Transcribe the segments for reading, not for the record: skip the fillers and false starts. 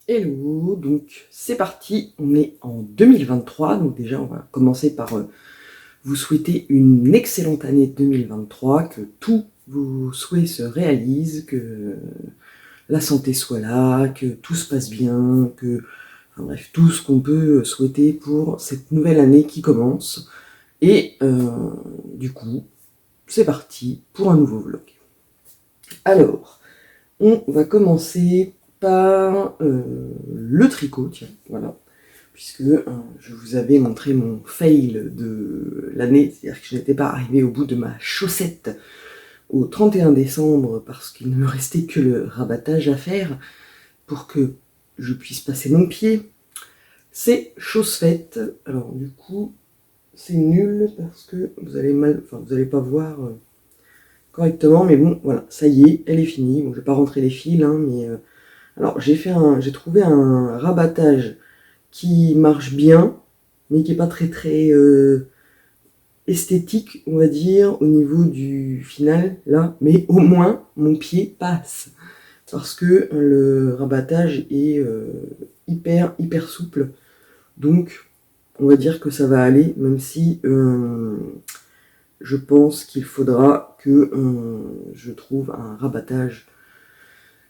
Hello, donc c'est parti, on est en 2023, donc déjà on va commencer par vous souhaiter une excellente année 2023, que tous vos souhaits se réalisent, que la santé soit là, que tout se passe bien, enfin bref, tout ce qu'on peut souhaiter pour cette nouvelle année qui commence. Et du coup, c'est parti pour un nouveau vlog. Alors, on va commencer par le tricot, tiens, voilà, puisque je vous avais montré mon fail de l'année, c'est-à-dire que je n'étais pas arrivée au bout de ma chaussette au 31 décembre parce qu'il ne me restait que le rabattage à faire pour que je puisse passer mon pied. C'est chose faite, alors du coup c'est nul parce que vous allez pas voir correctement, mais bon voilà, ça y est, elle est finie. Bon, je vais pas rentrer les fils, hein, mais alors j'ai trouvé un rabattage qui marche bien, mais qui est pas très esthétique, on va dire, au niveau du final, là, mais au moins mon pied passe. Parce que le rabattage est hyper souple. Donc on va dire que ça va aller, même si je pense qu'il faudra que je trouve un rabattage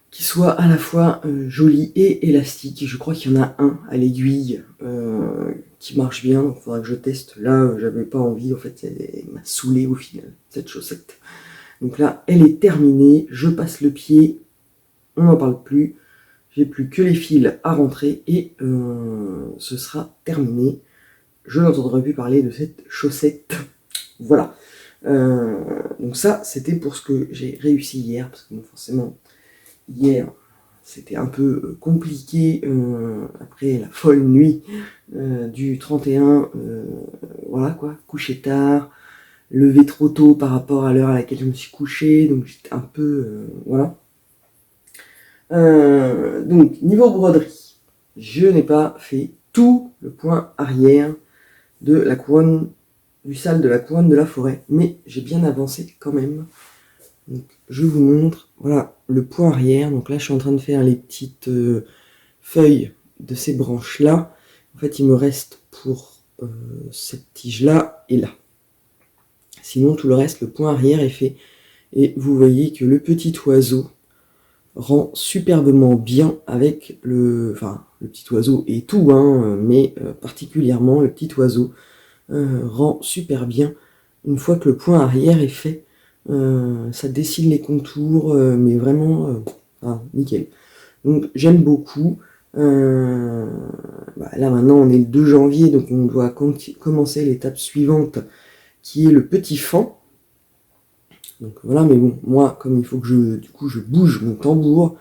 qui soit à la fois joli et élastique. Je crois qu'il y en a un à l'aiguille qui marche bien, donc il faudra que je teste. Là, j'avais pas envie, en fait, elle m'a saoulé au final, cette chaussette. Donc là, elle est terminée, je passe le pied, on n'en parle plus, j'ai plus que les fils à rentrer et ce sera terminé. Je n'entendrai plus parler de cette chaussette. Voilà. Donc ça, c'était pour ce que j'ai réussi hier, parce que bon, forcément, hier, c'était un peu compliqué après la folle nuit du 31, voilà quoi, coucher tard, lever trop tôt par rapport à l'heure à laquelle je me suis couché, donc j'étais un peu, voilà. Donc, niveau broderie, je n'ai pas fait tout le point arrière de la couronne, du sale de la couronne de la forêt, mais j'ai bien avancé quand même. Donc, je vous montre, voilà, le point arrière. Donc là, je suis en train de faire les petites feuilles de ces branches-là. En fait, il me reste pour cette tige-là et là. Sinon, tout le reste, le point arrière est fait. Et vous voyez que le petit oiseau rend superbement bien avec le... Enfin, le petit oiseau et tout, hein, mais particulièrement le petit oiseau rend super bien une fois que le point arrière est fait. Ça dessine les contours, mais vraiment, nickel. Donc j'aime beaucoup. Là maintenant on est le 2 janvier, donc on doit commencer l'étape suivante qui est le petit fan. Donc voilà, mais bon, moi comme il faut que je bouge mon tambour,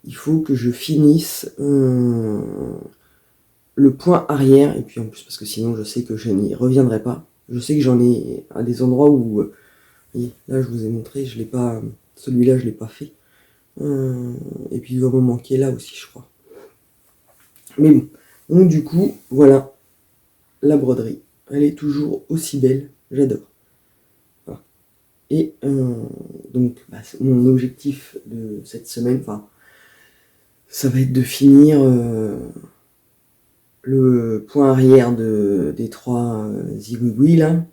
il faut que je finisse le point arrière, et puis en plus parce que sinon je sais que je n'y reviendrai pas. Je sais que j'en ai à des endroits où, là je vous ai montré, je l'ai pas, celui-là je l'ai pas fait. Et puis il va me manquer là aussi je crois. Mais bon, donc du coup, voilà, la broderie. Elle est toujours aussi belle, j'adore. Voilà. Et donc, mon objectif de cette semaine, enfin, ça va être de finir le point arrière des trois zigouigouis là,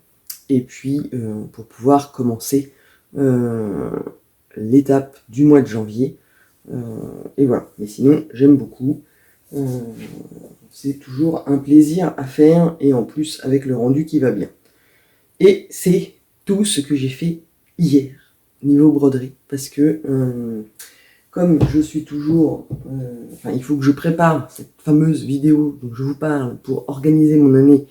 et puis pour pouvoir commencer l'étape du mois de janvier. Et voilà, mais sinon, j'aime beaucoup. C'est toujours un plaisir à faire et en plus avec le rendu qui va bien. Et c'est tout ce que j'ai fait hier niveau broderie parce que comme je suis toujours il faut que je prépare cette fameuse vidéo dont je vous parle pour organiser mon année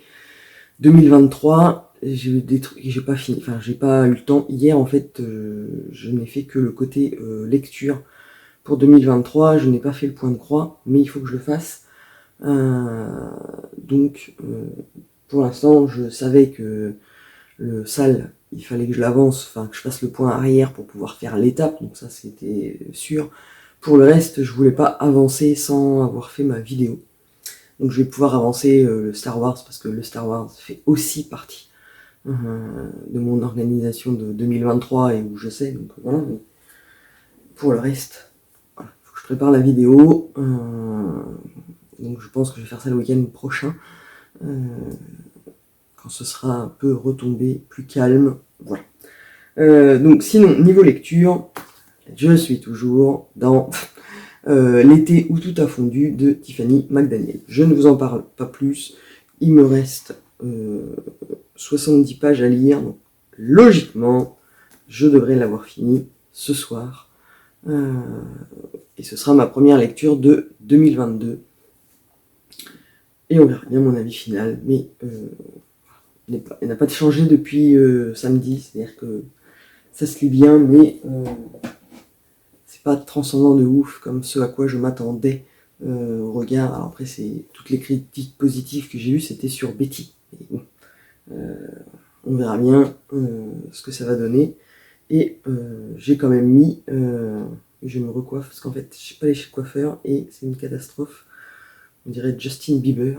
2023. J'ai eu des trucs, j'ai pas fini, enfin j'ai pas eu le temps. Hier en fait je n'ai fait que le côté lecture pour 2023, je n'ai pas fait le point de croix, mais il faut que je le fasse. Donc pour l'instant je savais que le sale il fallait que je l'avance, enfin que je fasse le point arrière pour pouvoir faire l'étape, donc ça c'était sûr. Pour le reste je voulais pas avancer sans avoir fait ma vidéo, donc je vais pouvoir avancer le Star Wars parce que le Star Wars fait aussi partie de mon organisation de 2023 et où je sais, donc voilà. Mais pour le reste, voilà, faut que je prépare la vidéo, donc je pense que je vais faire ça le week-end prochain, quand ce sera un peu retombé, plus calme, voilà. Donc sinon, niveau lecture, je suis toujours dans L'été où tout a fondu de Tiffany McDaniel. Je ne vous en parle pas plus, il me reste 70 pages à lire, donc logiquement, je devrais l'avoir fini ce soir. Et ce sera ma première lecture de 2022. Et on verra bien mon avis final, mais il n'a pas changé depuis samedi, c'est-à-dire que ça se lit bien, mais c'est pas transcendant de ouf comme ce à quoi je m'attendais au regard. Alors après, c'est toutes les critiques positives que j'ai eues, c'était sur Betty. Et bon, on verra bien ce que ça va donner. Et j'ai quand même mis, je me recoiffe parce qu'en fait, je suis pas allé chez le coiffeur et c'est une catastrophe. On dirait Justin Bieber.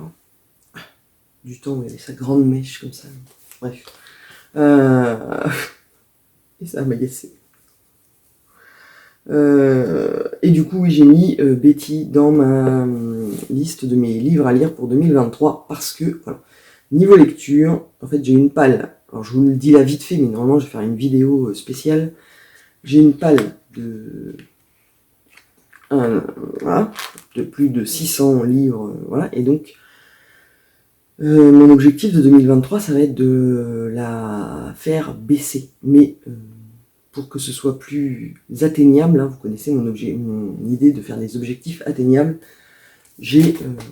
Du temps où il avait sa grande mèche comme ça. Bref. Et ça m'a agacé. Et du coup, oui, j'ai mis Betty dans ma liste de mes livres à lire pour 2023 parce que, voilà, niveau lecture, en fait, j'ai une palle. Alors, je vous le dis là vite fait, mais normalement, je vais faire une vidéo spéciale. J'ai une palle de, voilà, de plus de 600 livres, voilà, et donc, mon objectif de 2023, ça va être de la faire baisser, mais pour que ce soit plus atteignable, hein, vous connaissez mon idée de faire des objectifs atteignables, je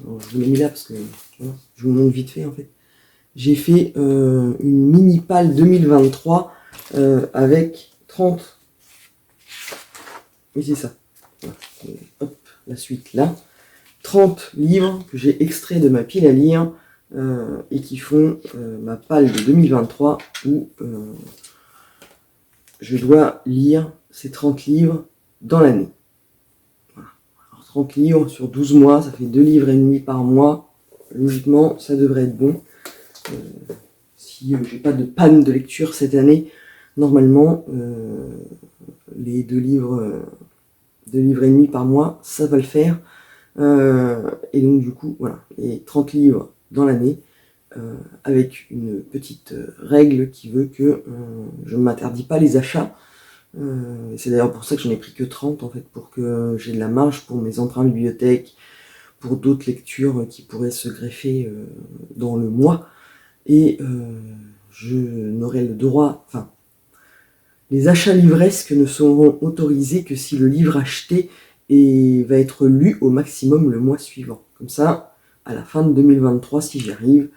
vous l'ai mis là parce que voilà, je vous montre vite fait en fait. J'ai fait une mini palle 2023 avec 30. Oui, c'est ça. Voilà. Hop, la suite là. 30 livres que j'ai extraits de ma pile à lire et qui font ma palle de 2023 où je dois lire ces 30 livres dans l'année. Voilà. Alors 30 livres sur 12 mois, ça fait 2 livres et demi par mois. Logiquement, ça devrait être bon. Si j'ai pas de panne de lecture cette année, normalement, les 2 livres et demi par mois, ça va le faire. Et donc du coup, voilà, les 30 livres dans l'année, avec une petite règle qui veut que je ne m'interdis pas les achats. C'est d'ailleurs pour ça que j'en ai pris que 30 en fait, pour que j'ai de la marge pour mes emprunts bibliothèque, pour d'autres lectures qui pourraient se greffer dans le mois. Et je n'aurai le droit, enfin, les achats livresques ne seront autorisés que si le livre acheté va être lu au maximum le mois suivant. Comme ça, à la fin de 2023, si j'y arrive,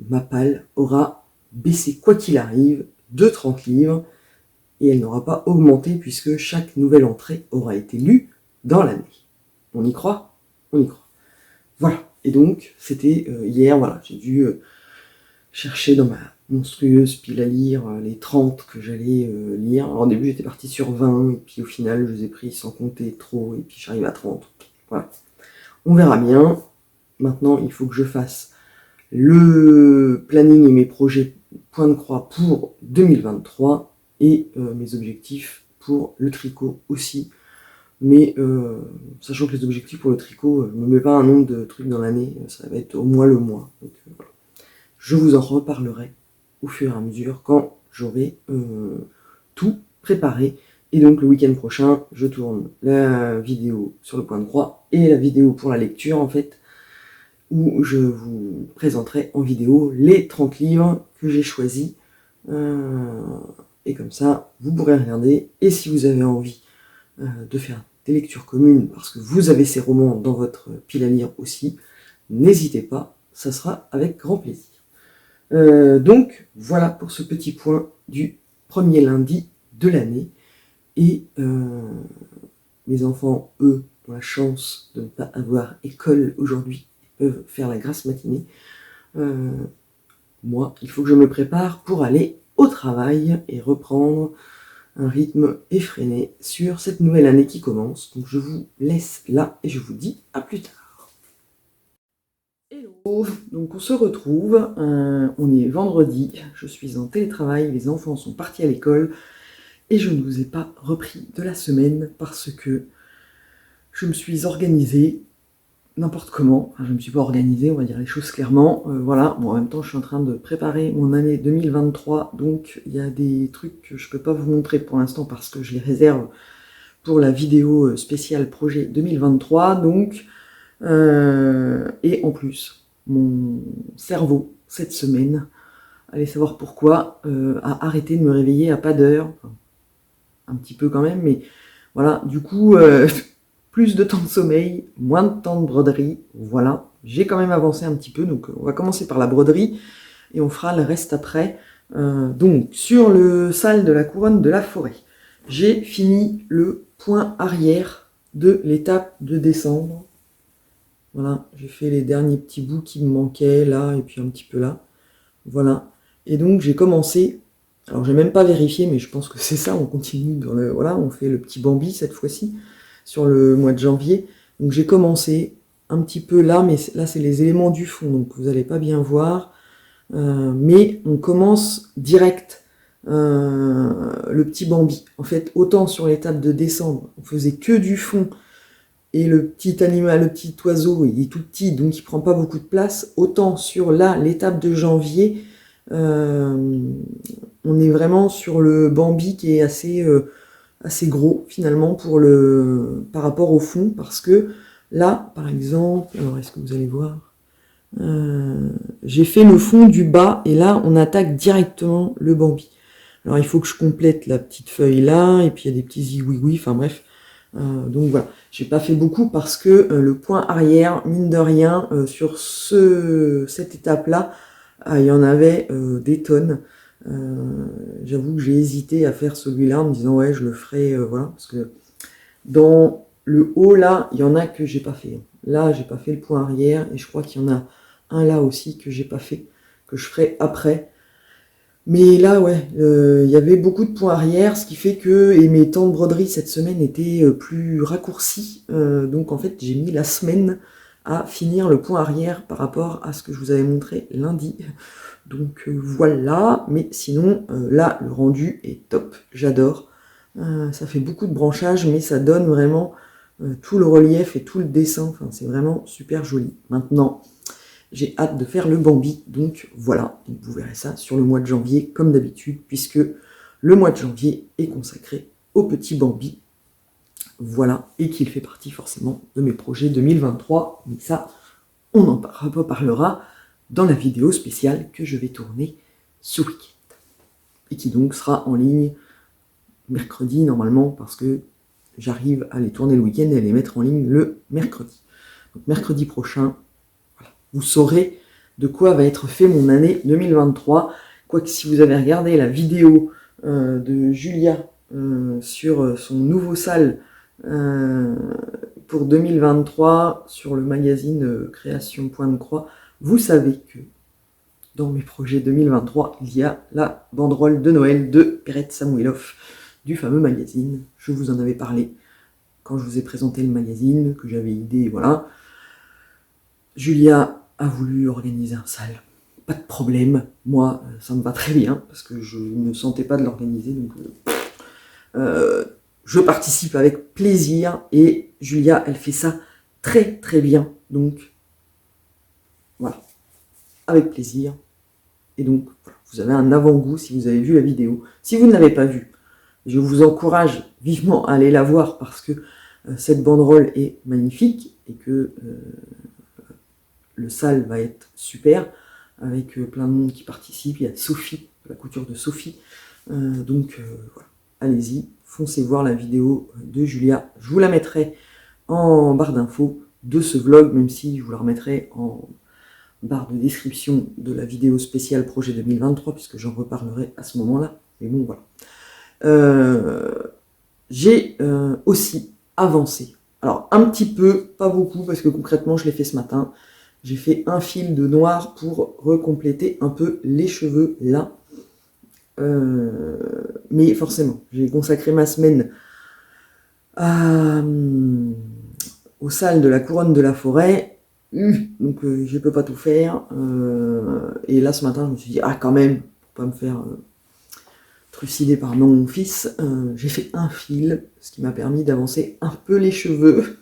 ma palle aura baissé quoi qu'il arrive de 30 livres et elle n'aura pas augmenté puisque chaque nouvelle entrée aura été lue dans l'année. On y croit? On y croit. Voilà. Et donc, c'était hier, voilà, j'ai dû chercher dans ma monstrueuse pile à lire les 30 que j'allais lire. Alors au début, j'étais parti sur 20 et puis au final, je les ai pris sans compter trop et puis j'arrive à 30. Voilà. On verra bien. Maintenant, il faut que je fasse le planning et mes projets point de croix pour 2023 et mes objectifs pour le tricot aussi. Mais sachant que les objectifs pour le tricot, je ne me mets pas un nombre de trucs dans l'année, ça va être au moins le mois. Donc, voilà. Je vous en reparlerai au fur et à mesure quand j'aurai tout préparé. Et donc le week-end prochain, je tourne la vidéo sur le point de croix et la vidéo pour la lecture en fait, où je vous présenterai en vidéo les 30 livres que j'ai choisis. Et comme ça, vous pourrez regarder. Et si vous avez envie de faire des lectures communes, parce que vous avez ces romans dans votre pile à lire aussi, n'hésitez pas, ça sera avec grand plaisir. Donc, voilà pour ce petit point du premier lundi de l'année. Et mes enfants, eux, ont la chance de ne pas avoir école aujourd'hui, peuvent faire la grasse matinée. Moi, il faut que je me prépare pour aller au travail et reprendre un rythme effréné sur cette nouvelle année qui commence. Donc je vous laisse là et je vous dis à plus tard. Hello, donc on se retrouve, on est vendredi, je suis en télétravail, les enfants sont partis à l'école et je ne vous ai pas repris de la semaine parce que je me suis organisée n'importe comment. Enfin, je ne me suis pas organisée, on va dire les choses clairement. Voilà, bon, en même temps, je suis en train de préparer mon année 2023, donc il y a des trucs que je ne peux pas vous montrer pour l'instant parce que je les réserve pour la vidéo spéciale projet 2023. Donc, et en plus, mon cerveau, cette semaine, allez savoir pourquoi, a arrêté de me réveiller à pas d'heure. Enfin, un petit peu quand même, mais voilà, du coup, plus de temps de sommeil, moins de temps de broderie, voilà. J'ai quand même avancé un petit peu, donc on va commencer par la broderie, et on fera le reste après. Donc, sur le sale de la couronne de la forêt, j'ai fini le point arrière de l'étape de décembre. Voilà, j'ai fait les derniers petits bouts qui me manquaient, là, et puis un petit peu là. Voilà, et donc j'ai commencé... Alors j'ai même pas vérifié, mais je pense que c'est ça, on continue dans le... Voilà, on fait le petit Bambi cette fois-ci, sur le mois de janvier. Donc j'ai commencé un petit peu là, mais là c'est les éléments du fond, donc vous allez pas bien voir. Mais on commence direct le petit Bambi. En fait, autant sur l'étape de décembre, on faisait que du fond, et le petit animal, le petit oiseau, il est tout petit, donc il prend pas beaucoup de place. Autant sur là, l'étape de janvier, on est vraiment sur le Bambi qui est assez gros finalement par rapport au fond, parce que là, par exemple, alors est-ce que vous allez voir, j'ai fait le fond du bas et là on attaque directement le Bambi. Alors il faut que je complète la petite feuille là, et puis il y a des petits ziouïouis, enfin bref. Donc voilà, j'ai pas fait beaucoup parce que le point arrière, mine de rien, sur cette étape-là, il y en avait des tonnes. J'avoue que j'ai hésité à faire celui-là en me disant ouais, je le ferai, voilà, parce que dans le haut là, il y en a que j'ai pas fait. Là, j'ai pas fait le point arrière, et je crois qu'il y en a un là aussi que j'ai pas fait, que je ferai après. Mais là, ouais, il y avait beaucoup de points arrière, ce qui fait que et mes temps de broderie cette semaine étaient plus raccourcis. Donc en fait, j'ai mis la semaine à finir le point arrière par rapport à ce que je vous avais montré lundi. Donc voilà, mais sinon, là, le rendu est top, j'adore. Ça fait beaucoup de branchage, mais ça donne vraiment tout le relief et tout le dessin. Enfin, c'est vraiment super joli. Maintenant, j'ai hâte de faire le Bambi, donc voilà, donc vous verrez ça sur le mois de janvier, comme d'habitude, puisque le mois de janvier est consacré au petit Bambi, voilà, et qu'il fait partie forcément de mes projets 2023, mais ça, on en reparlera dans la vidéo spéciale que je vais tourner ce week-end, et qui donc sera en ligne mercredi normalement, parce que j'arrive à les tourner le week-end et à les mettre en ligne le mercredi. Donc mercredi prochain, vous saurez de quoi va être fait mon année 2023. Quoique si vous avez regardé la vidéo de Julia sur son nouveau sale pour 2023 sur le magazine Création Point de Croix, vous savez que dans mes projets 2023, il y a la banderole de Noël de Perrette Samuilov du fameux magazine. Je vous en avais parlé quand je vous ai présenté le magazine, que j'avais idée, voilà. Julia a voulu organiser un sale. Pas de problème, moi ça me va très bien, parce que je ne sentais pas de l'organiser, donc je participe avec plaisir, et Julia, elle fait ça très très bien, donc voilà, avec plaisir. Et donc, voilà, vous avez un avant-goût si vous avez vu la vidéo. Si vous ne l'avez pas vue, je vous encourage vivement à aller la voir, parce que cette banderole est magnifique, et que le sale va être super, avec plein de monde qui participe. Il y a Sophie, la couture de Sophie. Donc voilà, allez-y, foncez voir la vidéo de Julia. Je vous la mettrai en barre d'infos de ce vlog, même si je vous la remettrai en barre de description de la vidéo spéciale projet 2023, puisque j'en reparlerai à ce moment-là. Mais bon, voilà. J'ai aussi avancé. Alors, un petit peu, pas beaucoup, parce que concrètement, je l'ai fait ce matin. J'ai fait un fil de noir pour recompléter un peu les cheveux là. Mais forcément, j'ai consacré ma semaine au sale de la couronne de la forêt. Donc je peux pas tout faire. Et là ce matin, je me suis dit, ah quand même, pour pas me faire trucider par mon fils, j'ai fait un fil, ce qui m'a permis d'avancer un peu les cheveux.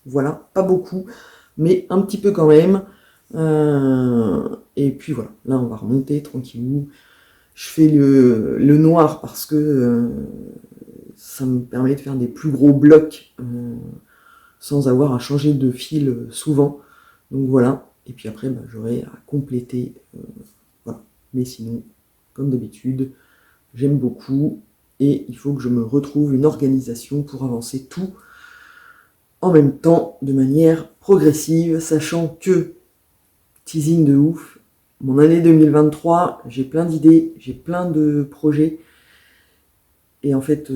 Voilà, pas beaucoup, mais un petit peu quand même. Et puis voilà, là on va remonter tranquillou. Je fais le noir parce que ça me permet de faire des plus gros blocs sans avoir à changer de fil souvent. Donc voilà, et puis après bah, j'aurai à compléter. Voilà. Mais sinon, comme d'habitude, j'aime beaucoup et il faut que je me retrouve une organisation pour avancer tout en même temps de manière progressive, sachant que, teasing de ouf, mon année 2023, j'ai plein d'idées, j'ai plein de projets et en fait,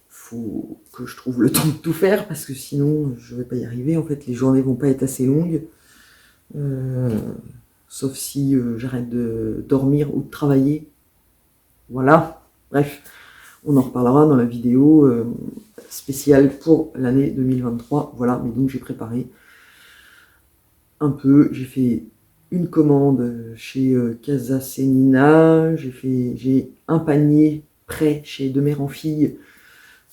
faut que je trouve le temps de tout faire parce que sinon je vais pas y arriver. En fait, les journées vont pas être assez longues, sauf si j'arrête de dormir ou de travailler. Voilà. Bref, on en reparlera dans la vidéo spéciale pour l'année 2023. Voilà, mais donc j'ai préparé un peu. J'ai fait une commande chez Casa Senina. J'ai un panier prêt chez De Mère en Fille,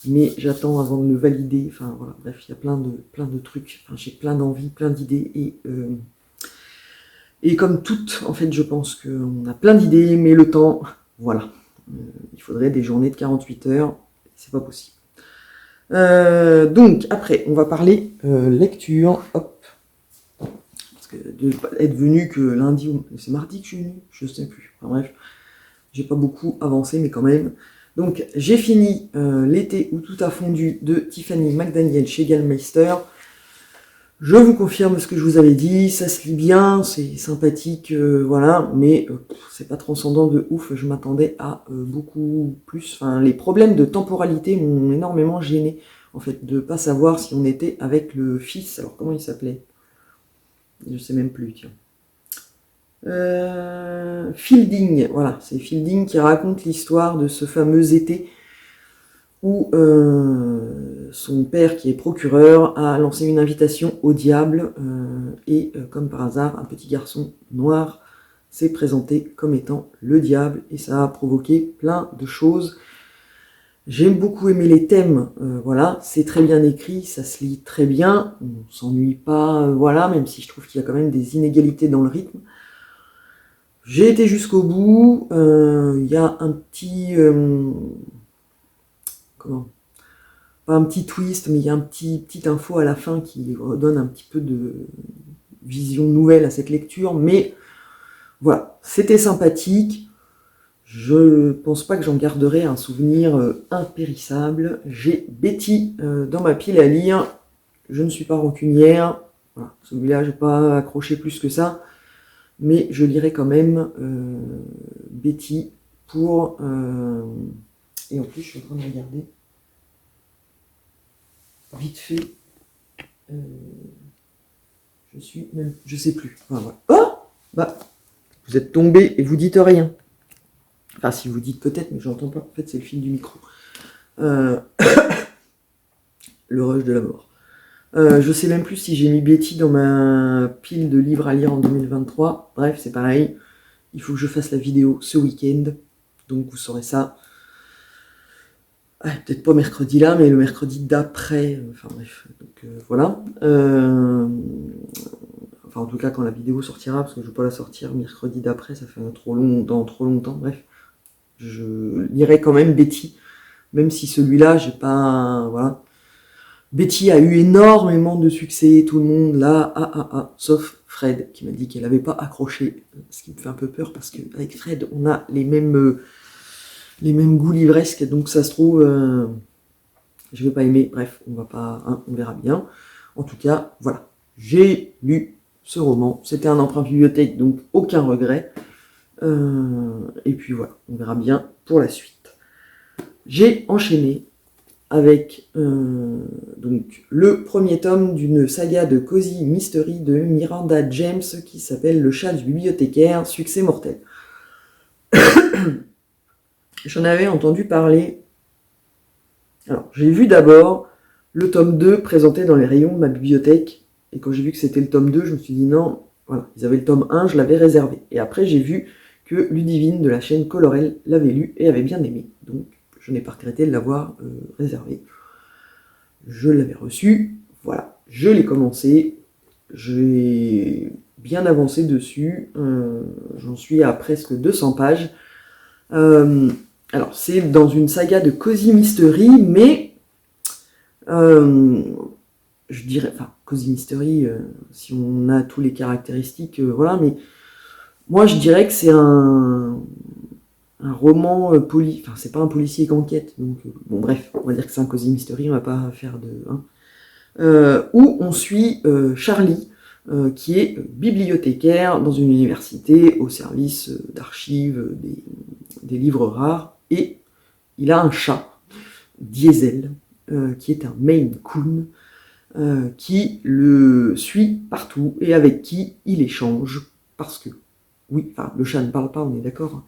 mais j'attends avant de le valider. Enfin voilà, bref, il y a plein de trucs. Enfin, j'ai plein d'envies, plein d'idées et comme toutes, en fait, je pense qu'on a plein d'idées, mais le temps, voilà. Il faudrait des journées de 48 heures, c'est pas possible. Donc, après, on va parler lecture. Hop. Parce que de être venu que lundi, ou c'est mardi que je suis venu, je sais plus. Enfin bref, j'ai pas beaucoup avancé, mais quand même. Donc, j'ai fini L'été où tout a fondu de Tiffany McDaniel chez Gallmeister. Je vous confirme ce que je vous avais dit, ça se lit bien, c'est sympathique, voilà, mais c'est pas transcendant de ouf, je m'attendais à beaucoup plus. Enfin, les problèmes de temporalité m'ont énormément gêné, en fait, de pas savoir si on était avec le fils, alors comment il s'appelait? Je sais même plus, tiens. Fielding, voilà, c'est Fielding qui raconte l'histoire de ce fameux été où son père, qui est procureur, a lancé une invitation au diable et, comme par hasard, un petit garçon noir s'est présenté comme étant le diable et ça a provoqué plein de choses. J'ai beaucoup aimé les thèmes, voilà, c'est très bien écrit, ça se lit très bien, on s'ennuie pas, voilà, même si je trouve qu'il y a quand même des inégalités dans le rythme. J'ai été jusqu'au bout, il y a un petit... comment ? Pas un petit twist, mais il y a un petite info à la fin qui redonne un petit peu de vision nouvelle à cette lecture, mais voilà, c'était sympathique. Je pense pas que j'en garderai un souvenir impérissable. J'ai Betty dans ma pile à lire. Je ne suis pas rancunière. Voilà, celui-là, j'ai pas accroché plus que ça, mais je lirai quand même Betty pour. Et en plus, je suis en train de regarder vite fait. Je sais plus. Enfin, voilà. Oh, bah, vous êtes tombé et vous dites rien. Enfin, si vous dites peut-être, mais j'entends pas. En fait, c'est le fil du micro. Le rush de la mort. Je sais même plus si j'ai mis Betty dans ma pile de livres à lire en 2023. Bref, c'est pareil. Il faut que je fasse la vidéo ce week-end. Donc, vous saurez ça. Peut-être pas mercredi là, mais le mercredi d'après. Enfin, bref. Donc, voilà. Enfin, en tout cas, quand la vidéo sortira, parce que je ne vais pas la sortir mercredi d'après, ça fait trop longtemps. Bref. Je lirai quand même Betty, même si celui-là, j'ai pas... Voilà. Betty a eu énormément de succès, tout le monde là, sauf Fred, qui m'a dit qu'elle n'avait pas accroché, ce qui me fait un peu peur, parce qu'avec Fred, on a les mêmes goûts livresques, donc ça se trouve, je vais pas aimer, bref, on va pas, hein, on verra bien. En tout cas, voilà, j'ai lu ce roman, c'était un emprunt bibliothèque, donc aucun regret. Et puis voilà, on verra bien pour la suite. J'ai enchaîné avec donc le premier tome d'une saga de Cozy Mystery de Miranda James qui s'appelle Le chat du bibliothécaire, succès mortel. J'en avais entendu parler. Alors, j'ai vu d'abord le tome 2 présenté dans les rayons de ma bibliothèque, et quand j'ai vu que c'était le tome 2, je me suis dit non, voilà, ils avaient le tome 1, je l'avais réservé. Et après, j'ai vu que Ludivine de la chaîne Colorel l'avait lu et avait bien aimé. Donc, je n'ai pas regretté de l'avoir réservé. Je l'avais reçu, voilà, je l'ai commencé, j'ai bien avancé dessus, j'en suis à presque 200 pages. Alors, c'est dans une saga de Cozy Mystery, mais je dirais, enfin, Cozy Mystery, si on a tous les caractéristiques, voilà, mais moi je dirais que c'est un roman enfin, c'est pas un policier qu'enquête, donc bon, bref, on va dire que c'est un Cozy Mystery, on va pas faire de. Où on suit Charlie, qui est bibliothécaire dans une université au service d'archives des livres rares, et il a un chat, Diesel, qui est un Maine Coon, qui le suit partout et avec qui il échange, parce que, oui, enfin, le chat ne parle pas, on est d'accord,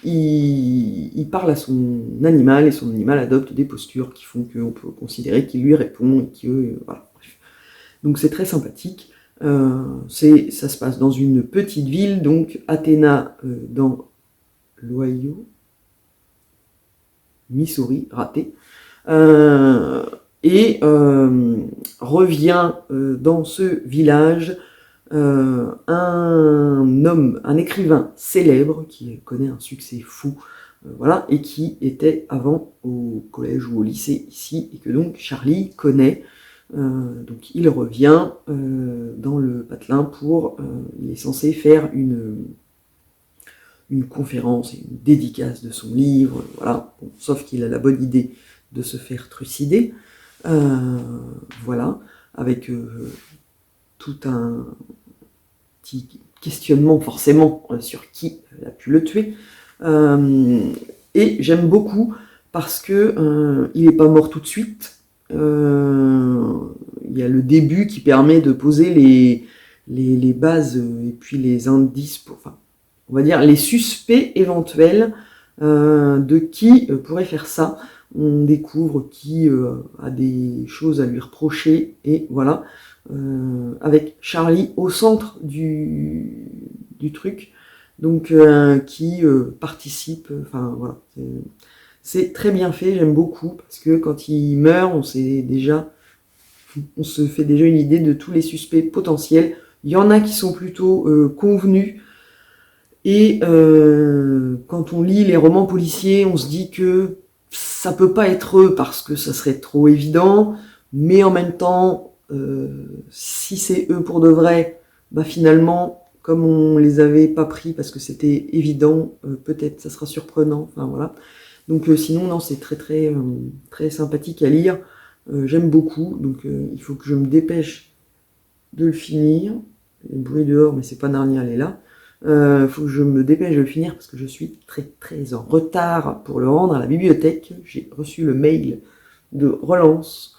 il parle à son animal et son animal adopte des postures qui font qu'on peut considérer qu'il lui répond et que, voilà, bref. Donc c'est très sympathique. Ça se passe dans une petite ville, donc Athéna, dans l'Ohio, Missouri, raté, et revient dans ce village un homme, un écrivain célèbre qui connaît un succès fou, voilà, et qui était avant au collège ou au lycée ici, et que donc Charlie connaît. Donc il revient dans le patelin pour, il est censé faire une conférence et une dédicace de son livre, voilà. Bon, sauf qu'il a la bonne idée de se faire trucider, voilà, avec tout un petit questionnement forcément sur qui a pu le tuer. Et j'aime beaucoup parce que il n'est pas mort tout de suite. Il y a le début qui permet de poser les bases et puis les indices pour, enfin, on va dire les suspects éventuels de qui pourrait faire ça. On découvre qui a des choses à lui reprocher, et voilà, avec Charlie au centre du truc, donc qui participe, enfin voilà, c'est très bien fait, j'aime beaucoup, parce que quand il meurt, on se fait déjà une idée de tous les suspects potentiels. Il y en a qui sont plutôt convenus, et quand on lit les romans policiers, on se dit que ça peut pas être eux parce que ça serait trop évident, mais en même temps, si c'est eux pour de vrai, bah finalement, comme on les avait pas pris parce que c'était évident, peut-être ça sera surprenant, enfin voilà. Donc sinon, non, c'est très très très sympathique à lire, j'aime beaucoup, donc il faut que je me dépêche de le finir. Il y a le bruit dehors, mais c'est pas Narnia, elle est là. Faut que je me dépêche de le finir parce que je suis très très en retard pour le rendre à la bibliothèque. J'ai reçu le mail de relance,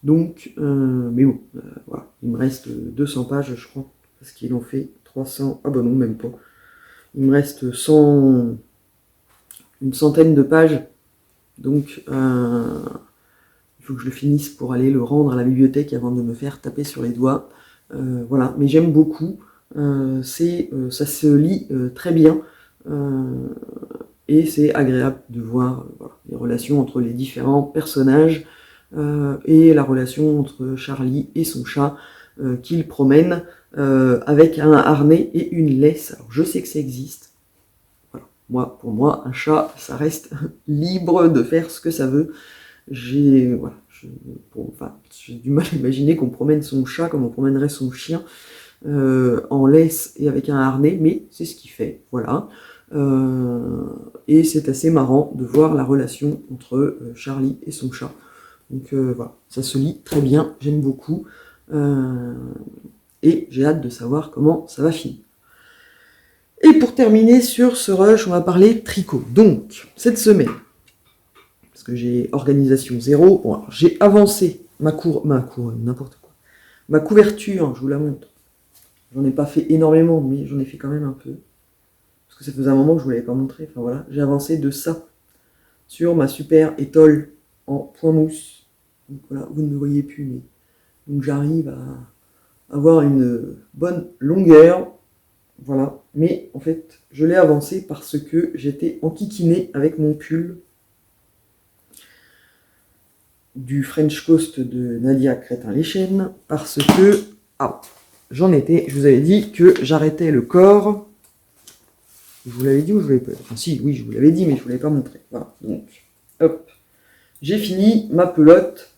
donc mais bon, voilà, il me reste 200 pages, je crois, parce qu'ils ont fait 300. Ah bah non, même pas. Il me reste une centaine de pages, donc il faut que je le finisse pour aller le rendre à la bibliothèque avant de me faire taper sur les doigts. Voilà, mais j'aime beaucoup. Ça se lit très bien, et c'est agréable de voir voilà, les relations entre les différents personnages, et la relation entre Charlie et son chat qu'il promène avec un harnais et une laisse. Alors je sais que ça existe. Voilà. Pour moi, un chat, ça reste libre de faire ce que ça veut. J'ai du mal à imaginer qu'on promène son chat comme on promènerait son chien. En laisse et avec un harnais, mais c'est ce qu'il fait, voilà. Et c'est assez marrant de voir la relation entre Charlie et son chat. Donc voilà, ça se lit très bien, j'aime beaucoup, et j'ai hâte de savoir comment ça va finir. Et pour terminer sur ce rush, on va parler tricot. Donc, cette semaine, parce que j'ai organisation zéro, bon, alors, j'ai avancé ma couverture, je vous la montre. J'en ai pas fait énormément, mais j'en ai fait quand même un peu. Parce que ça faisait un moment que je vous l'avais pas montré. Enfin voilà, j'ai avancé de ça sur ma super étole en point mousse. Donc voilà, vous ne me voyez plus, mais donc j'arrive à avoir une bonne longueur. Voilà, mais en fait, je l'ai avancé parce que j'étais enquiquiné avec mon pull. du French Coast de Nadia Crétin-Léchenne, parce que, j'en étais, je vous avais dit que j'arrêtais le corps. Je vous l'avais dit ou je vous l'avais pas dit? Enfin si, oui, je vous l'avais dit, mais je ne vous l'avais pas montré. Voilà, donc, hop. J'ai fini ma pelote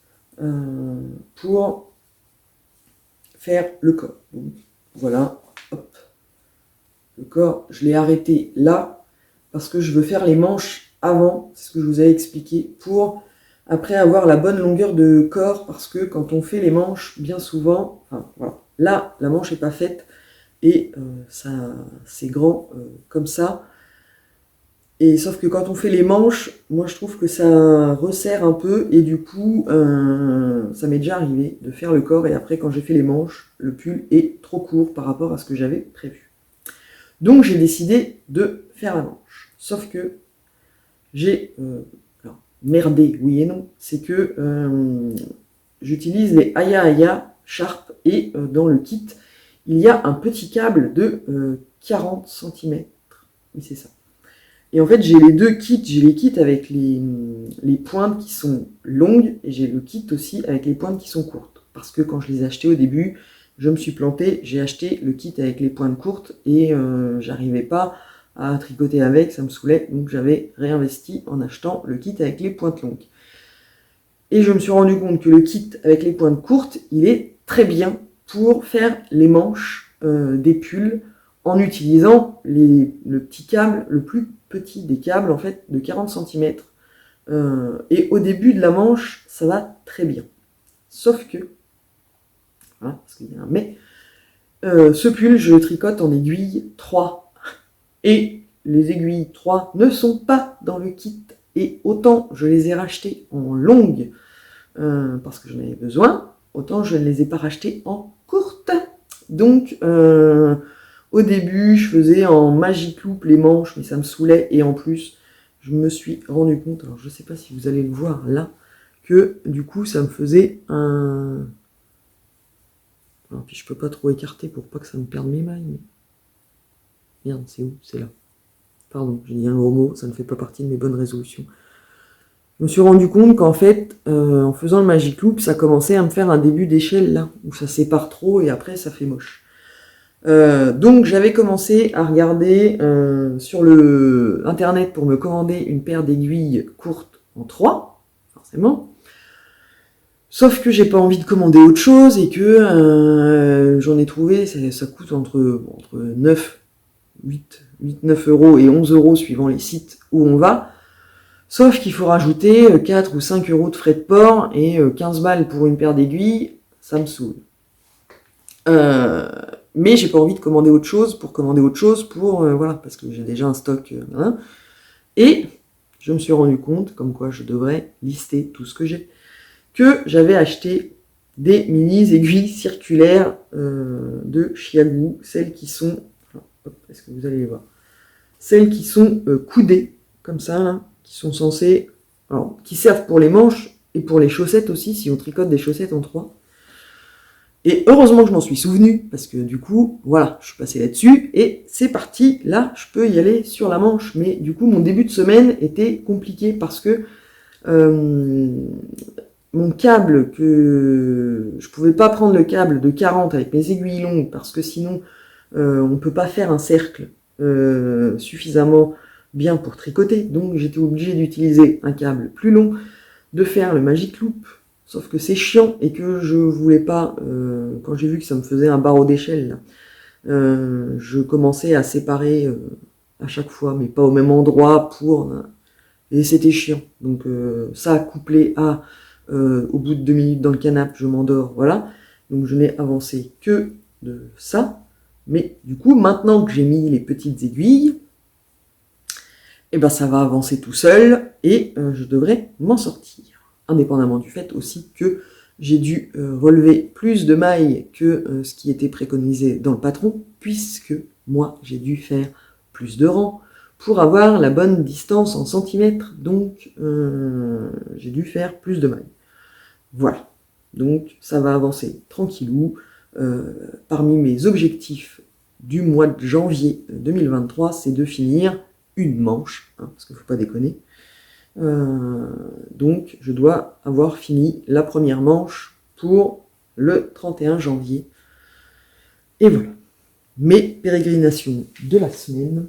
pour faire le corps. Donc, voilà, hop. Le corps, je l'ai arrêté là, parce que je veux faire les manches avant, c'est ce que je vous avais expliqué, pour après avoir la bonne longueur de corps, parce que quand on fait les manches, bien souvent, enfin voilà, là, la manche n'est pas faite, et ça, c'est grand comme ça. Et sauf que quand on fait les manches, moi je trouve que ça resserre un peu, et du coup, ça m'est déjà arrivé de faire le corps, et après quand j'ai fait les manches, le pull est trop court par rapport à ce que j'avais prévu. Donc j'ai décidé de faire la manche. Sauf que j'ai merdé, oui et non, c'est que j'utilise les Aya Aya Sharp, et dans le kit, il y a un petit câble de 40 cm. Oui, c'est ça. Et en fait, j'ai les deux kits. J'ai les kits avec les pointes qui sont longues, et j'ai le kit aussi avec les pointes qui sont courtes. Parce que quand je les ai achetés au début, je me suis planté, j'ai acheté le kit avec les pointes courtes, et j'arrivais pas à tricoter avec, ça me saoulait, donc j'avais réinvesti en achetant le kit avec les pointes longues. Et je me suis rendu compte que le kit avec les pointes courtes, il est très bien pour faire les manches des pulls, en utilisant le petit câble, le plus petit des câbles en fait, de 40 cm. Et au début de la manche, ça va très bien. Sauf que, voilà, parce qu'il y a un mais, ce pull, je le tricote en aiguille 3. Et les aiguilles 3 ne sont pas dans le kit. Et autant je les ai rachetées en longue, parce que j'en avais besoin, autant je ne les ai pas rachetées en courte. Donc, au début, je faisais en Magic Loop les manches, mais ça me saoulait. Et en plus, je me suis rendu compte, alors je ne sais pas si vous allez le voir là, que du coup, ça me faisait un... Alors, puis je peux pas trop écarter pour pas que ça me perde mes mailles. Mais... Merde, c'est où? C'est là. Pardon, j'ai dit un gros mot, ça ne fait pas partie de mes bonnes résolutions. Je me suis rendu compte qu'en fait, en faisant le Magic Loop, ça commençait à me faire un début d'échelle là, où ça sépare trop et après ça fait moche. Donc j'avais commencé à regarder sur le internet pour me commander une paire d'aiguilles courtes en 3, forcément. Sauf que j'ai pas envie de commander autre chose, et que j'en ai trouvé, ça coûte entre 9 euros et 11 euros suivant les sites où on va. Sauf qu'il faut rajouter 4 ou 5 euros de frais de port, et 15 balles pour une paire d'aiguilles, ça me saoule. Mais j'ai pas envie de commander autre chose pour voilà, parce que j'ai déjà un stock. Et je me suis rendu compte, comme quoi je devrais lister tout ce que j'ai, que j'avais acheté des mini aiguilles circulaires de Chiagu, celles qui sont, est-ce que vous allez les voir, celles qui sont coudées comme ça, là, qui sont censées, alors, qui servent pour les manches et pour les chaussettes aussi, si on tricote des chaussettes en 3. Et heureusement que je m'en suis souvenu, parce que du coup, voilà, je suis passé là-dessus, et c'est parti, là, je peux y aller sur la manche. Mais du coup, mon début de semaine était compliqué, parce que mon câble, que je pouvais pas prendre le câble de 40 avec mes aiguilles longues, parce que sinon, on peut pas faire un cercle suffisamment bien pour tricoter. Donc j'étais obligé d'utiliser un câble plus long, de faire le Magic Loop. Sauf que c'est chiant, et que je voulais pas, quand j'ai vu que ça me faisait un barreau d'échelle, je commençais à séparer à chaque fois, mais pas au même endroit, et c'était chiant. Donc ça couplé à, au bout de 2 minutes dans le canapé, je m'endors, voilà. Donc je n'ai avancé que de ça. Mais du coup, maintenant que j'ai mis les petites aiguilles, et ben ça va avancer tout seul, et je devrais m'en sortir. Indépendamment du fait aussi que j'ai dû relever plus de mailles que ce qui était préconisé dans le patron, puisque moi j'ai dû faire plus de rangs pour avoir la bonne distance en centimètres, donc j'ai dû faire plus de mailles. Voilà, donc ça va avancer tranquillou. Parmi mes objectifs du mois de janvier 2023, c'est de finir une manche, parce qu'il ne faut pas déconner. Donc je dois avoir fini la première manche pour le 31 janvier. Et voilà, mes pérégrinations de la semaine.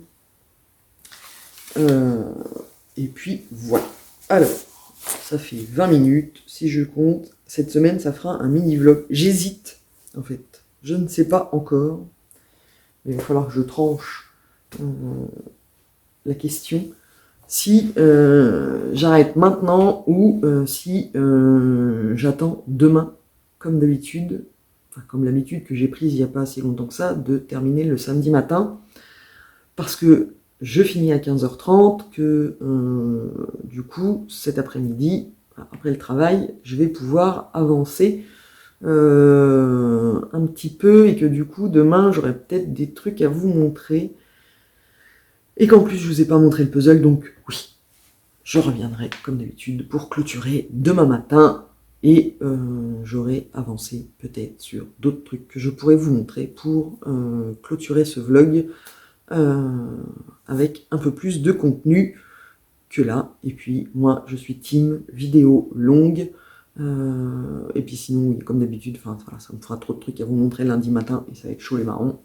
Et puis voilà. Alors, ça fait 20 minutes, si je compte. Cette semaine, ça fera un mini-vlog. J'hésite, en fait. Je ne sais pas encore. Mais il va falloir que je tranche la question. Si j'arrête maintenant ou si j'attends demain, comme d'habitude, enfin comme l'habitude que j'ai prise il n'y a pas si longtemps que ça, de terminer le samedi matin. Parce que je finis à 15h30, que du coup, cet après-midi, après le travail, je vais pouvoir avancer un petit peu et que du coup, demain, j'aurai peut-être des trucs à vous montrer. Et qu'en plus, je vous ai pas montré le puzzle, donc oui, je reviendrai comme d'habitude pour clôturer demain matin et j'aurai avancé peut-être sur d'autres trucs que je pourrais vous montrer pour clôturer ce vlog avec un peu plus de contenu que là. Et puis moi je suis team vidéo longue et puis sinon comme d'habitude, enfin voilà, ça me fera trop de trucs à vous montrer lundi matin et ça va être chaud les marrons.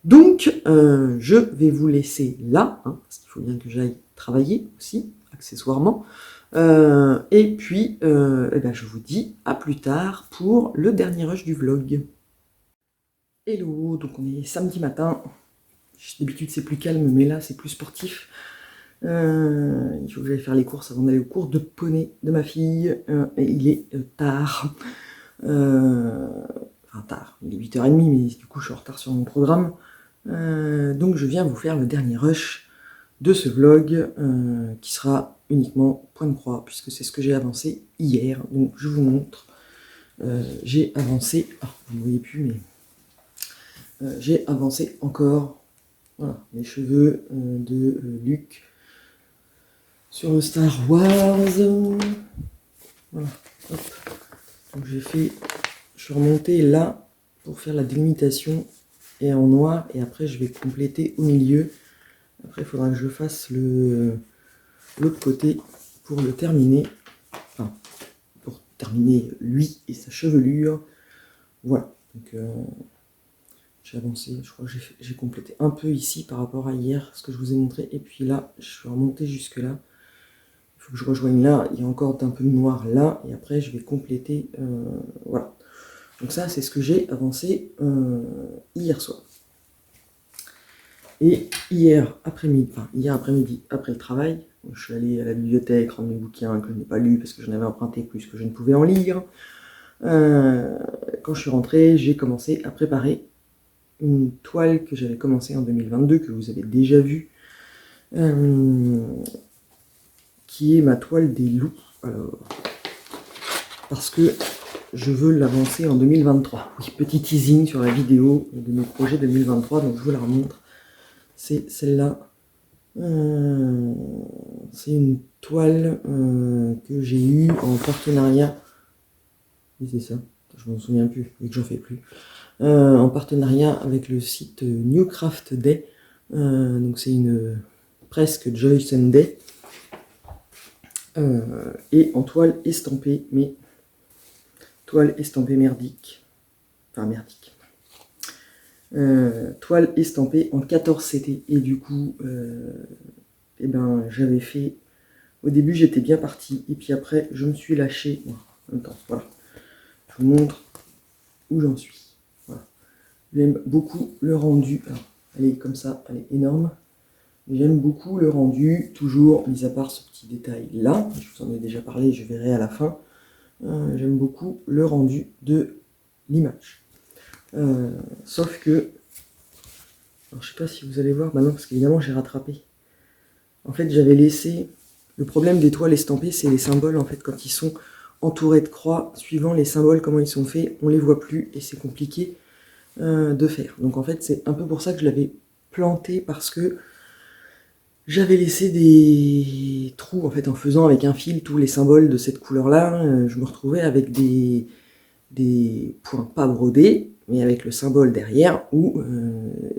Donc je vais vous laisser là, hein, parce qu'il faut bien que j'aille travailler aussi accessoirement. Et puis eh ben, je vous dis à plus tard pour le dernier rush du vlog. Hello, donc on est samedi matin. D'habitude c'est plus calme, mais là c'est plus sportif. Il faut que j'aille faire les courses avant d'aller au cours de poney de ma fille. Et il est tard. Enfin tard, il est 8h30, mais du coup je suis en retard sur mon programme. Donc je viens vous faire le dernier rush de ce vlog qui sera uniquement point de croix, puisque c'est ce que j'ai avancé hier. Donc je vous montre. J'ai avancé, vous ne voyez plus, mais j'ai avancé encore. Voilà, les cheveux de Luke sur le Star Wars. Voilà, hop. Donc je suis remonté là pour faire la délimitation et en noir, et après je vais compléter au milieu. Après il faudra que je fasse l'autre côté pour le terminer. Enfin, pour terminer lui et sa chevelure. Voilà, donc j'ai avancé, je crois que j'ai complété un peu ici par rapport à hier, ce que je vous ai montré, et puis là, je suis remonté jusque là. Il faut que je rejoigne là, il y a encore un peu de noir là, et après je vais compléter, voilà. Donc ça, c'est ce que j'ai avancé hier soir. Et hier après-midi, après le travail, je suis allé à la bibliothèque rendre mes bouquins que je n'ai pas lus parce que j'en avais emprunté plus que je ne pouvais en lire. Quand je suis rentré, j'ai commencé à préparer une toile que j'avais commencé en 2022, que vous avez déjà vue, qui est ma toile des loups. Alors, parce que je veux l'avancer en 2023. Oui, petit teasing sur la vidéo de mes projets 2023, donc je vous la remontre. C'est celle-là. C'est une toile que j'ai eue en partenariat. Oui, c'est ça. Je m'en souviens plus, et que j'en fais plus. En partenariat avec le site New Craft Day. Donc c'est une presque Joy Sunday. Et en toile estampée, mais toile estampée merdique. Enfin merdique. Toile estampée en 14 CT. Et du coup, eh ben, j'avais fait... Au début, j'étais bien parti. Et puis après, je me suis lâché. En même temps, voilà. Je vous montre où j'en suis. Voilà. J'aime beaucoup le rendu. Alors, elle est comme ça, elle est énorme. J'aime beaucoup le rendu, toujours, mis à part ce petit détail là. Je vous en ai déjà parlé, je verrai à la fin. J'aime beaucoup le rendu de l'image. Sauf que, alors je sais pas si vous allez voir maintenant, parce qu'évidemment j'ai rattrapé. En fait, j'avais laissé, le problème des toiles estampées, c'est les symboles, en fait, quand ils sont entourés de croix, suivant les symboles, comment ils sont faits, on les voit plus, et c'est compliqué de faire. Donc en fait, c'est un peu pour ça que je l'avais planté, parce que j'avais laissé des trous, en fait, en faisant avec un fil tous les symboles de cette couleur-là, je me retrouvais avec des points pas brodés, mais avec le symbole derrière, où,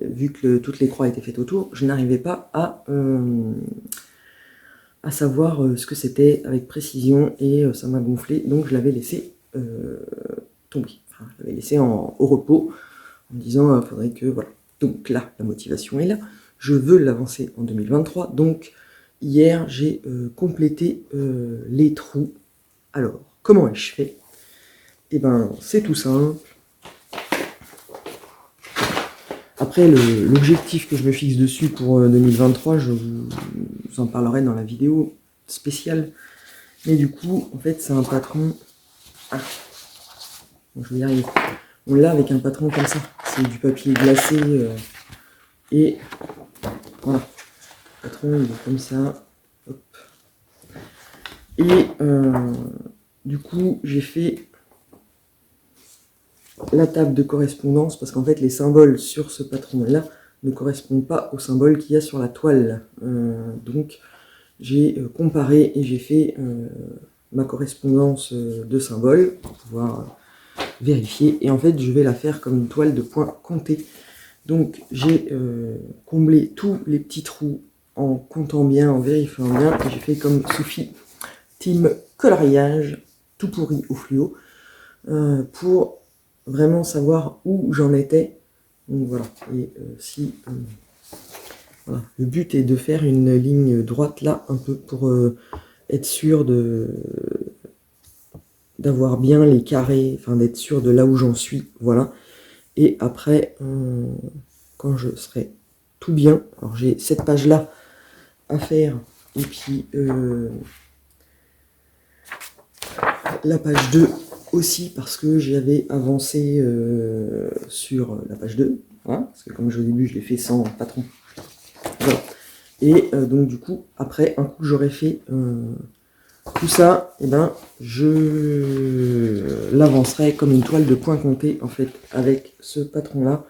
vu que toutes les croix étaient faites autour, je n'arrivais pas à à savoir ce que c'était avec précision, et ça m'a gonflé, donc je l'avais laissé tomber. Enfin, je l'avais laissé au repos, en me disant faudrait que, voilà. Donc là, la motivation est là, je veux l'avancer en 2023, donc hier j'ai complété les trous. Alors, comment ai-je fait? Eh ben, c'est tout simple. Après, l'objectif que je me fixe dessus pour 2023, je vous en parlerai dans la vidéo spéciale. Mais du coup, en fait, c'est un patron... Ah, bon, je vais y arriver. On l'a avec un patron comme ça. C'est du papier glacé. Et voilà. Le patron, il est comme ça. Hop. Et du coup, j'ai fait la table de correspondance, parce qu'en fait, les symboles sur ce patron-là ne correspondent pas aux symboles qu'il y a sur la toile. Donc, j'ai comparé et j'ai fait ma correspondance de symboles pour pouvoir vérifier. Et en fait, je vais la faire comme une toile de points comptés. Donc, j'ai comblé tous les petits trous en comptant bien, en vérifiant bien. Et j'ai fait comme Sophie, team coloriage, tout pourri au fluo, pour vraiment savoir où j'en étais. Donc voilà. Et voilà. Le but est de faire une ligne droite là, un peu pour être sûr d'avoir bien les carrés, enfin d'être sûr de là où j'en suis, voilà. Et après, quand je serai tout bien, alors j'ai cette page là à faire, et puis la page 2 aussi, parce que j'avais avancé sur la page 2, voilà, parce que comme au début je l'ai fait sans patron, voilà. Et donc du coup, après, un coup que j'aurais fait tout ça, et ben, je l'avancerai comme une toile de points comptés, en fait, avec ce patron-là,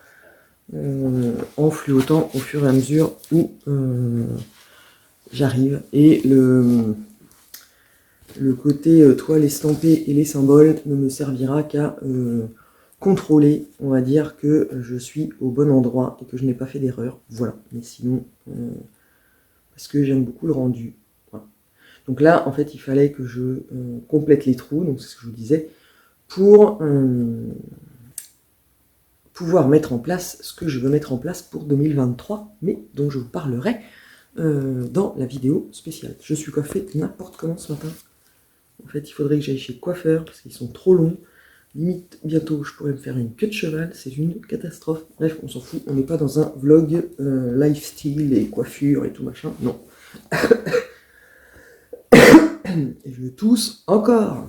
en fluotant au fur et à mesure où j'arrive. Et le côté toile estampée et les symboles ne me servira qu'à contrôler, on va dire, que je suis au bon endroit et que je n'ai pas fait d'erreur. Voilà. Mais sinon, parce que j'aime beaucoup le rendu. Voilà. Donc là, en fait, il fallait que je complète les trous, donc c'est ce que je vous disais, pour pouvoir mettre en place ce que je veux mettre en place pour 2023, mais dont je vous parlerai dans la vidéo spéciale. Je suis coiffé n'importe comment ce matin. En fait, il faudrait que j'aille chez le coiffeur parce qu'ils sont trop longs. Limite, bientôt, je pourrais me faire une queue de cheval. C'est une catastrophe. Bref, on s'en fout. On n'est pas dans un vlog lifestyle et coiffure et tout machin. Non. Et je tousse encore.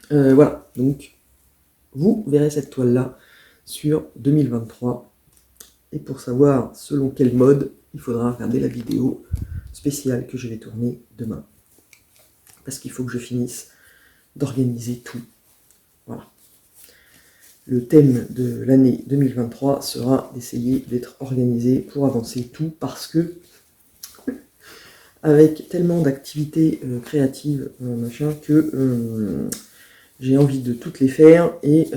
Voilà. Donc, vous verrez cette toile-là sur 2023. Et pour savoir selon quel mode, il faudra regarder la vidéo spéciale que je vais tourner demain. Parce qu'il faut que je finisse d'organiser tout. Voilà. Le thème de l'année 2023 sera d'essayer d'être organisé pour avancer tout, parce que avec tellement d'activités créatives, machin, que j'ai envie de toutes les faire, et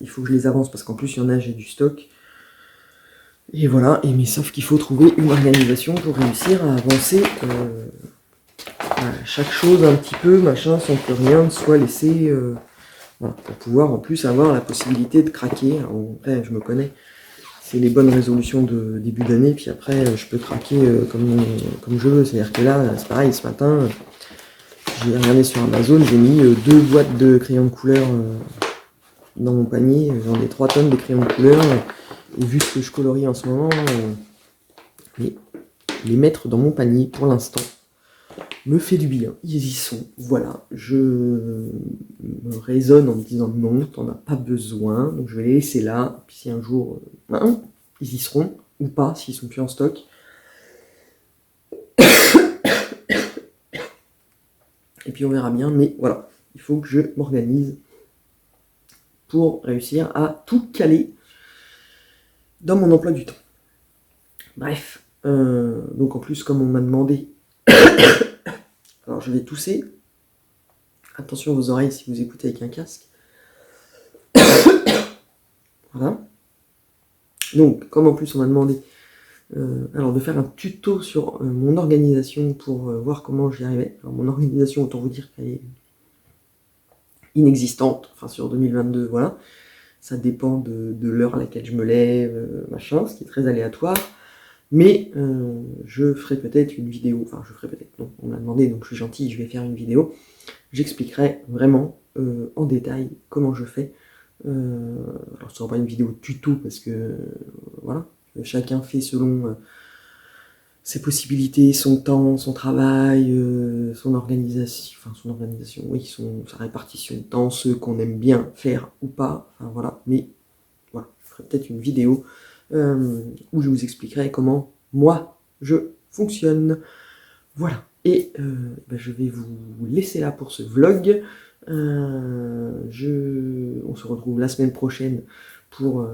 il faut que je les avance, parce qu'en plus il y en a, j'ai du stock. Et voilà, mais sauf qu'il faut trouver une organisation pour réussir à avancer chaque chose un petit peu, machin, sans que rien ne soit laissé, voilà, pour pouvoir en plus avoir la possibilité de craquer. Alors, après, je me connais, c'est les bonnes résolutions de début d'année, puis après, je peux craquer comme je veux. C'est-à-dire que là, c'est pareil, ce matin, j'ai regardé sur Amazon, j'ai mis 2 boîtes de crayons de couleur dans mon panier, j'en ai 3 tonnes de crayons de couleur, et vu ce que je colorie en ce moment, les mettre dans mon panier pour l'instant me fait du bien. Ils y sont, voilà. Je me raisonne en me disant non, t'en as pas besoin, donc je vais les laisser là, puis si un jour ils y seront, ou pas, s'ils sont plus en stock. Et puis on verra bien, mais voilà, il faut que je m'organise pour réussir à tout caler dans mon emploi du temps. Bref, donc en plus, comme on m'a demandé, alors je vais tousser, attention aux oreilles si vous écoutez avec un casque. Voilà. Donc, comme en plus on m'a demandé Alors de faire un tuto sur mon organisation pour voir comment j'y arrivais. Alors mon organisation, autant vous dire qu'elle est inexistante, enfin sur 2022, voilà. Ça dépend de l'heure à laquelle je me lève, machin, ce qui est très aléatoire. Mais je ferai peut-être une vidéo, enfin je ferai peut-être, non, on m'a demandé, donc je suis gentil, je vais faire une vidéo. J'expliquerai vraiment en détail comment je fais. Alors ce sera pas une vidéo tuto parce que voilà, chacun fait selon ses possibilités, son temps, son travail, son organisation, oui, sa répartition de temps, ce qu'on aime bien faire ou pas, enfin voilà, mais voilà, je ferai peut-être une vidéo où je vous expliquerai comment moi je fonctionne. Voilà, et je vais vous laisser là pour ce vlog. On se retrouve la semaine prochaine pour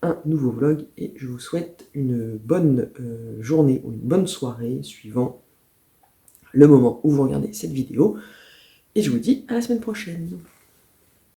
un nouveau vlog et je vous souhaite une bonne journée ou une bonne soirée suivant le moment où vous regardez cette vidéo et je vous dis à la semaine prochaine.